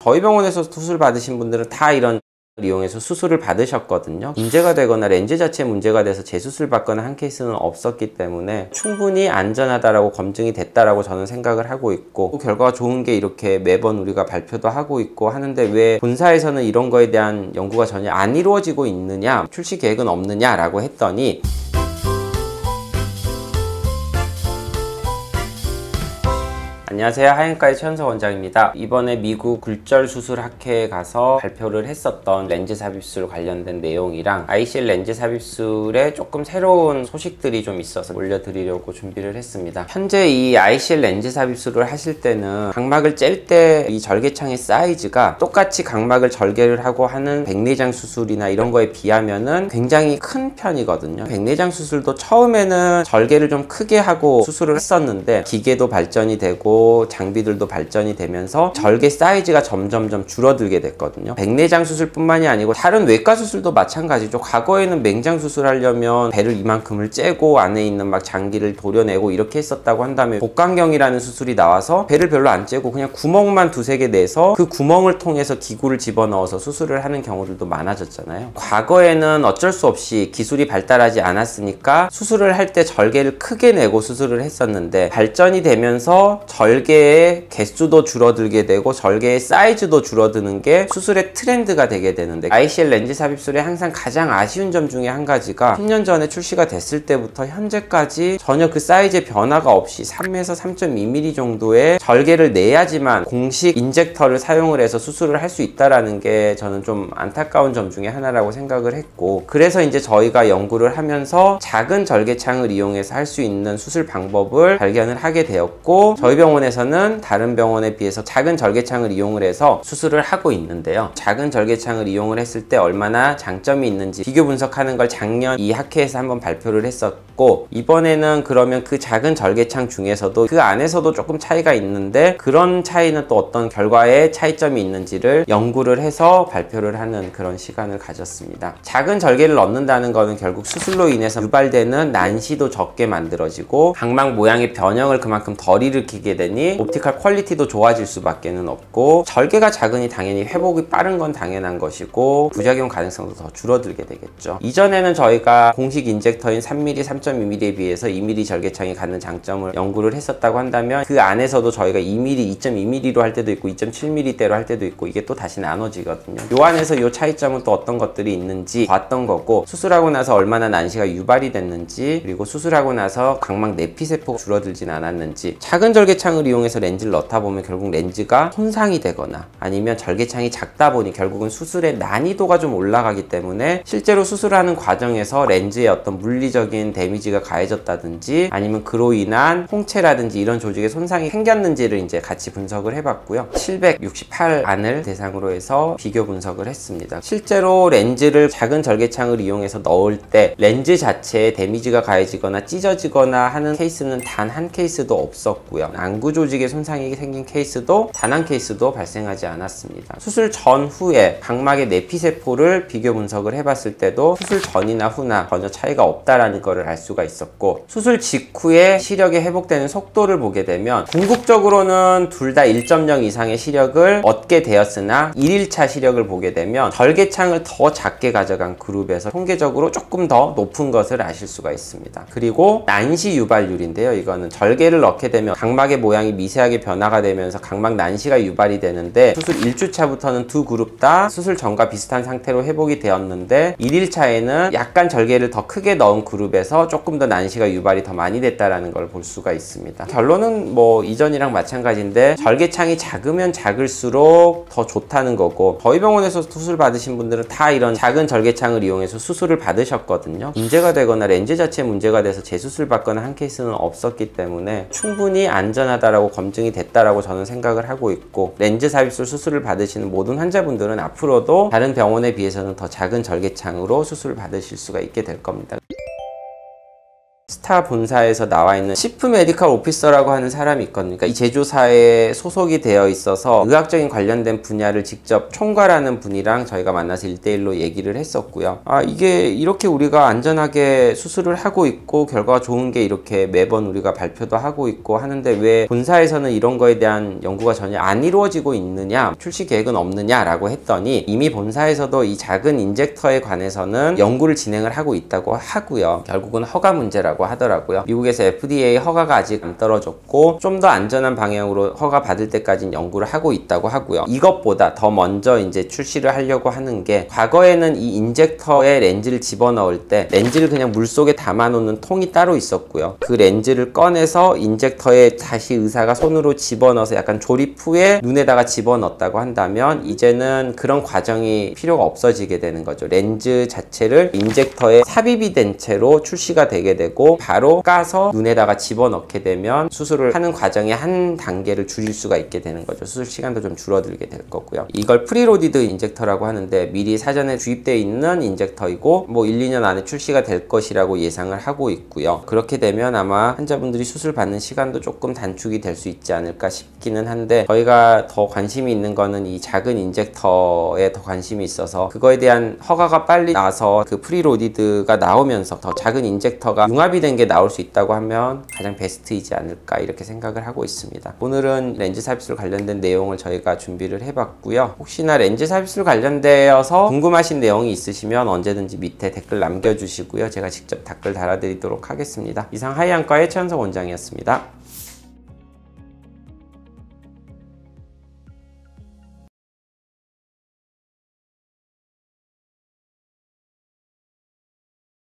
저희 병원에서 수술 받으신 분들은 다 이런 이용해서 수술을 받으셨거든요. 문제가 되거나 렌즈 자체에 문제가 돼서 재수술 받거나 한 케이스는 없었기 때문에 충분히 안전하다라고 검증이 됐다라고 저는 생각을 하고 있고, 또 결과가 좋은 게 이렇게 매번 우리가 발표도 하고 있고 하는데 왜 본사에서는 이런 거에 대한 연구가 전혀 안 이루어지고 있느냐, 출시 계획은 없느냐라고 했더니, 안녕하세요, 하얀가의 최현석 원장입니다. 이번에 미국 굴절 수술 학회에 가서 발표를 했었던 렌즈 삽입술 관련된 내용이랑 ICL 렌즈 삽입술에 조금 새로운 소식들이 좀 있어서 올려드리려고 준비를 했습니다. 현재 이 ICL 렌즈 삽입술을 하실 때는 각막을 짤 때 이 절개창의 사이즈가 똑같이 각막을 절개를 하고 하는 백내장 수술이나 이런 거에 비하면은 굉장히 큰 편이거든요. 백내장 수술도 처음에는 절개를 좀 크게 하고 수술을 했었는데 기계도 발전이 되고 장비들도 발전이 되면서 절개 사이즈가 점점점 줄어들게 됐거든요. 백내장 수술뿐만이 아니고 다른 외과 수술도 마찬가지죠. 과거에는 맹장 수술하려면 배를 이만큼을 째고 안에 있는 막 장기를 도려내고 이렇게 했었다고 한다면, 복강경이라는 수술이 나와서 배를 별로 안 째고 그냥 구멍만 두세 개 내서 그 구멍을 통해서 기구를 집어넣어서 수술을 하는 경우들도 많아졌잖아요. 과거에는 어쩔 수 없이 기술이 발달하지 않았으니까 수술을 할 때 절개를 크게 내고 수술을 했었는데, 발전이 되면서 절개의 개수도 줄어들게 되고 절개의 사이즈도 줄어드는 게 수술의 트렌드가 되게 되는데, ICL 렌즈 삽입술의 항상 가장 아쉬운 점 중에 한 가지가 10년 전에 출시가 됐을 때부터 현재까지 전혀 그 사이즈의 변화가 없이 3에서 3.2mm 정도의 절개를 내야지만 공식 인젝터를 사용을 해서 수술을 할 수 있다라는 게 저는 좀 안타까운 점 중에 하나라고 생각을 했고, 그래서 이제 저희가 연구를 하면서 작은 절개창을 이용해서 할 수 있는 수술 방법을 발견을 하게 되었고, 저희 병원에서는 다른 병원에 비해서 작은 절개창을 이용을 해서 수술을 하고 있는데요. 작은 절개창을 이용을 했을 때 얼마나 장점이 있는지 비교 분석하는 걸 작년 이 학회에서 한번 발표를 했었고, 이번에는 그러면 그 작은 절개창 중에서도 그 안에서도 조금 차이가 있는데 그런 차이는 또 어떤 결과에 차이점이 있는지를 연구를 해서 발표를 하는 그런 시간을 가졌습니다. 작은 절개를 넣는다는 거는 결국 수술로 인해서 유발되는 난시도 적게 만들어지고 각막 모양의 변형을 그만큼 덜 일으키게 되니 옵티컬 퀄리티도 좋아질 수밖에는 없고, 절개가 작으니 당연히 회복이 빠른 건 당연한 것이고 부작용 가능성도 더 줄어들게 되겠죠. 이전에는 저희가 공식 인젝터인 3mm, 3.2mm에 비해서 2mm 절개창이 갖는 장점을 연구를 했었다고 한다면, 그 안에서도 저희가 2mm, 2.2mm로 할 때도 있고 2.7mm대로 할 때도 있고 이게 또 다시 나눠지거든요. 요 안에서 요 차이점은 또 어떤 것들이 있는지 봤던 거고, 수술하고 나서 얼마나 난시가 유발이 됐는지, 그리고 수술하고 나서 각막 내피세포가 줄어들진 않았는지. 작은 절개창을 이용해서 렌즈를 넣다 보면 결국 렌즈가 손상이 되거나 아니면 절개창이 작다 보니 결국은 수술의 난이도가 좀 올라가기 때문에 실제로 수술하는 과정에서 렌즈에 어떤 물리적인 데미지가 가해졌다든지 아니면 그로 인한 홍채라든지 이런 조직에 손상이 생겼는지를 이제 같이 분석을 해봤고요. 768안을 대상으로 해서 비교 분석을 했습니다. 실제로 렌즈를 작은 절개창을 이용해서 넣을 때 렌즈 자체에 데미지가 가해지거나 찢어지거나 하는 케이스는 단 한 케이스도 없었고요. 안구 조직에 손상이 생긴 케이스도 단 한 케이스도 발생하지 않았습니다. 수술 전후에 각막의 내피세포를 비교 분석을 해봤을 때도 수술 전이나 후나 전혀 차이가 없다라는 것을 알 수가 있었고, 수술 직후에 시력이 회복되는 속도를 보게 되면 궁극적으로는 둘 다 1.0 이상의 시력을 얻게 되었으나 1일차 시력을 보게 되면 절개창을 더 작게 가져간 그룹에서 통계적으로 조금 더 높은 것을 아실 수가 있습니다. 그리고 난시 유발률인데요. 이거는 절개를 넣게 되면 각막의 모양이 미세하게 변화가 되면서 각막 난시가 유발이 되는데, 수술 1주차부터는 두 그룹 다 수술 전과 비슷한 상태로 회복이 되었는데 1일차에는 약간 절개를 더 크게 넣은 그룹에서 조금 더 난시가 유발이 더 많이 됐다라는 걸 볼 수가 있습니다. 결론은 뭐 이전이랑 마찬가지인데 절개창이 작으면 작을수록 더 좋다는 거고, 저희 병원에서 수술 받으신 분들은 다 이런 작은 절개창을 이용해서 수술을 받으셨거든요. 문제가 되거나 렌즈 자체에 문제가 돼서 재수술 받거나 한 케이스는 없었기 때문에 충분히 안전하다라고 검증이 됐다라고 저는 생각을 하고 있고, 렌즈 삽입술 수술을 받으시는 모든 환자분들은 앞으로도 다른 병원에 비해서는 더 작은 절개창으로 수술을 받으실 수가 있게 될 겁니다. 스타 본사에서 나와 있는 치프 메디컬 오피서라고 하는 사람이 있거든요. 그러니까 이 제조사에 소속이 되어 있어서 의학적인 관련된 분야를 직접 총괄하는 분이랑 저희가 만나서 1대1로 얘기를 했었고요. 이게 이렇게 우리가 안전하게 수술을 하고 있고 결과가 좋은 게 이렇게 매번 우리가 발표도 하고 있고 하는데 왜 본사에서는 이런 거에 대한 연구가 전혀 안 이루어지고 있느냐, 출시 계획은 없느냐라고 했더니 이미 본사에서도 이 작은 인젝터에 관해서는 연구를 진행을 하고 있다고 하고요. 결국은 허가 문제라고 하더라고요. 미국에서 FDA 허가가 아직 안 떨어졌고 좀 더 안전한 방향으로 허가 받을 때까지 연구를 하고 있다고 하고요. 이것보다 더 먼저 이제 출시를 하려고 하는 게, 과거에는 이 인젝터에 렌즈를 집어넣을 때 렌즈를 그냥 물속에 담아놓는 통이 따로 있었고요. 그 렌즈를 꺼내서 인젝터에 다시 의사가 손으로 집어넣어서 약간 조립 후에 눈에다가 집어넣었다고 한다면 이제는 그런 과정이 필요가 없어지게 되는 거죠. 렌즈 자체를 인젝터에 삽입이 된 채로 출시가 되게 되고 바로 까서 눈에다가 집어넣게 되면 수술을 하는 과정의 한 단계를 줄일 수가 있게 되는 거죠. 수술 시간도 좀 줄어들게 될 거고요. 이걸 프리로디드 인젝터라고 하는데 미리 사전에 주입되어 있는 인젝터이고 뭐 1, 2년 안에 출시가 될 것이라고 예상을 하고 있고요. 그렇게 되면 아마 환자분들이 수술 받는 시간도 조금 단축이 될 수 있지 않을까 싶기는 한데, 저희가 더 관심이 있는 거는 이 작은 인젝터에 더 관심이 있어서 그거에 대한 허가가 빨리 나서 그 프리로디드가 나오면서 더 작은 인젝터가 융합이 된 게 나올 수 있다고 하면 가장 베스트이지 않을까 이렇게 생각을 하고 있습니다. 오늘은 렌즈 삽입술 관련된 내용을 저희가 준비를 해봤고요. 혹시나 렌즈 삽입술 관련되어서 궁금하신 내용이 있으시면 언제든지 밑에 댓글 남겨주시고요. 제가 직접 댓글 달아드리도록 하겠습니다. 이상 하이안과의 최현석 원장이었습니다.